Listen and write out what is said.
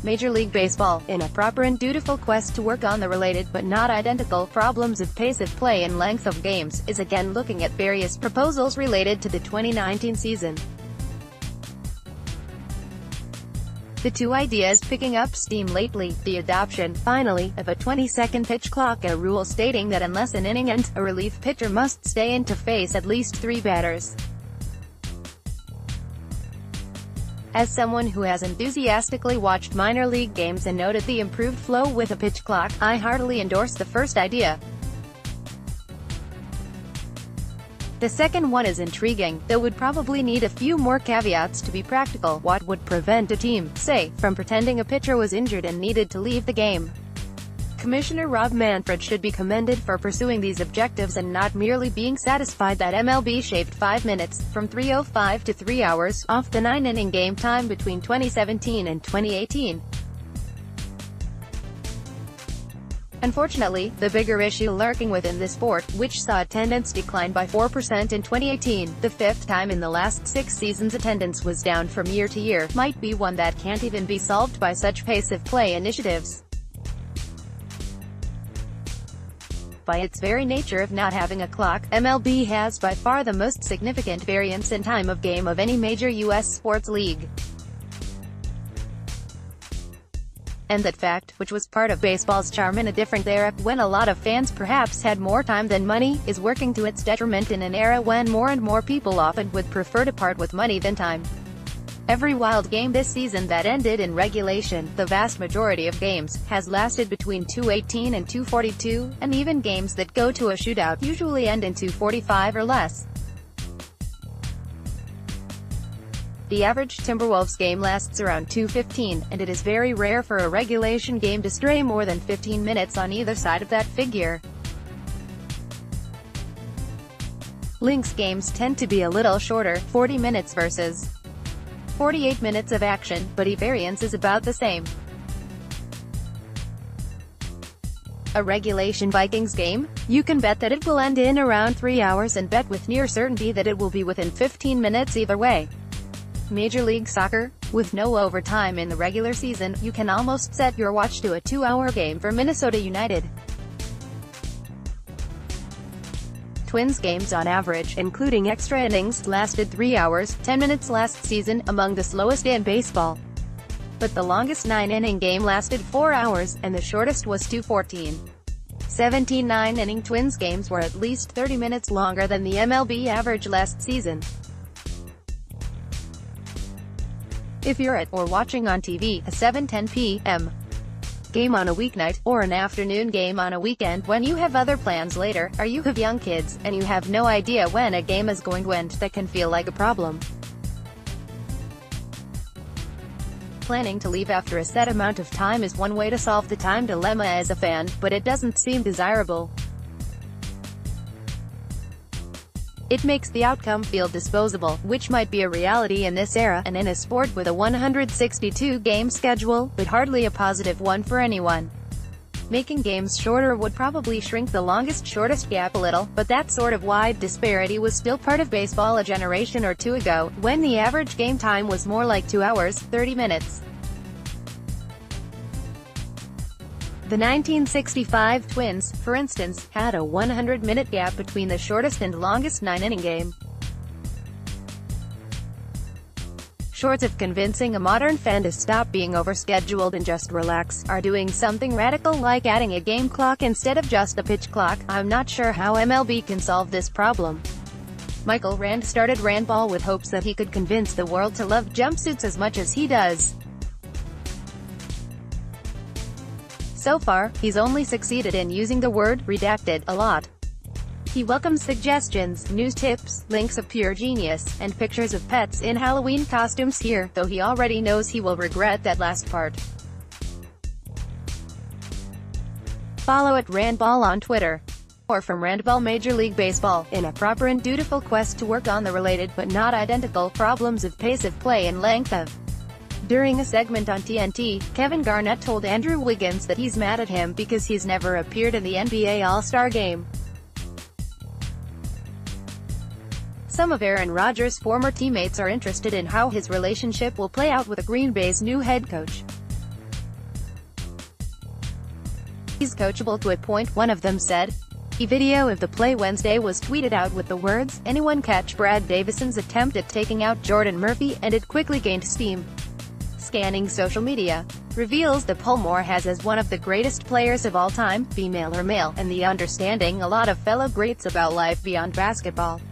Major League Baseball, in a proper and dutiful quest to work on the related, but not identical, problems of pace of play and length of games, is again looking at various proposals related to the 2019 season. The two ideas picking up steam lately: the adoption, finally, of a 20-second pitch clock, a rule stating that unless an inning ends, a relief pitcher must stay in to face at least 3 batters. As someone who has enthusiastically watched minor league games and noted the improved flow with a pitch clock, I heartily endorse the first idea. The second one is intriguing, though would probably need a few more caveats to be practical. What would prevent a team, say, from pretending a pitcher was injured and needed to leave the game? Commissioner Rob Manfred should be commended for pursuing these objectives and not merely being satisfied that MLB shaved 5 minutes, from 3:05 to 3 hours, off the 9-inning game time between 2017 and 2018. Unfortunately, the bigger issue lurking within the sport, which saw attendance decline by 4% in 2018, the 5th time in the last 6 seasons attendance was down from year to year, might be one that can't even be solved by such pace of play initiatives. By its very nature of not having a clock, MLB has by far the most significant variance in time of game of any major U.S. sports league. And that fact, which was part of baseball's charm in a different era, when a lot of fans perhaps had more time than money, is working to its detriment in an era when more and more people often would prefer to part with money than time. Every wild game this season that ended in regulation, the vast majority of games, has lasted between 2:18 and 2:42, and even games that go to a shootout usually end in 2:45 or less. The average Timberwolves game lasts around 2:15, and it is very rare for a regulation game to stray more than 15 minutes on either side of that figure. Lynx games tend to be a little shorter, 40 minutes versus 48 minutes of action, but the variance is about the same. A regulation Vikings game? You can bet that it will end in around 3 hours and bet with near certainty that it will be within 15 minutes either way. Major League Soccer? With no overtime in the regular season, you can almost set your watch to a 2-hour game for Minnesota United. Twins games on average, including extra innings, lasted 3 hours, 10 minutes last season, among the slowest in baseball. But the longest 9-inning game lasted 4 hours, and the shortest was 2:14. 17 9-inning Twins games were at least 30 minutes longer than the MLB average last season. If you're at, or watching on TV, a 7:10 p.m. game on a weeknight, or an afternoon game on a weekend when you have other plans later, or you have young kids, and you have no idea when a game is going to end, that can feel like a problem. Planning to leave after a set amount of time is one way to solve the time dilemma as a fan, but it doesn't seem desirable. It makes the outcome feel disposable, which might be a reality in this era, and in a sport with a 162-game schedule, but hardly a positive one for anyone. Making games shorter would probably shrink the longest-shortest gap a little, but that sort of wide disparity was still part of baseball a generation or two ago, when the average game time was more like 2 hours, 30 minutes. The 1965 Twins, for instance, had a 100-minute gap between the shortest and longest 9-inning game. Short of convincing a modern fan to stop being overscheduled and just relax, are doing something radical like adding a game clock instead of just a pitch clock, I'm not sure how MLB can solve this problem. Michael Rand started Randball with hopes that he could convince the world to love jumpsuits as much as he does. So far, he's only succeeded in using the word redacted a lot. He welcomes suggestions, news tips, links of pure genius, and pictures of pets in Halloween costumes here, though he already knows he will regret that last part. Follow at Randball on Twitter. Or from Randball Major League Baseball, in a proper and dutiful quest to work on the related, but not identical, problems of pace of play and length of. During a segment on TNT, Kevin Garnett told Andrew Wiggins that he's mad at him because he's never appeared in the NBA All-Star Game. Some of Aaron Rodgers' former teammates are interested in how his relationship will play out with Green Bay's new head coach. He's coachable to a point, one of them said. A video of the play Wednesday was tweeted out with the words, "Anyone catch Brad Davison's attempt at taking out Jordan Murphy?" and it quickly gained steam. Scanning social media reveals the Pullmore has as one of the greatest players of all time, female or male, and the understanding a lot of fellow greats about life beyond basketball.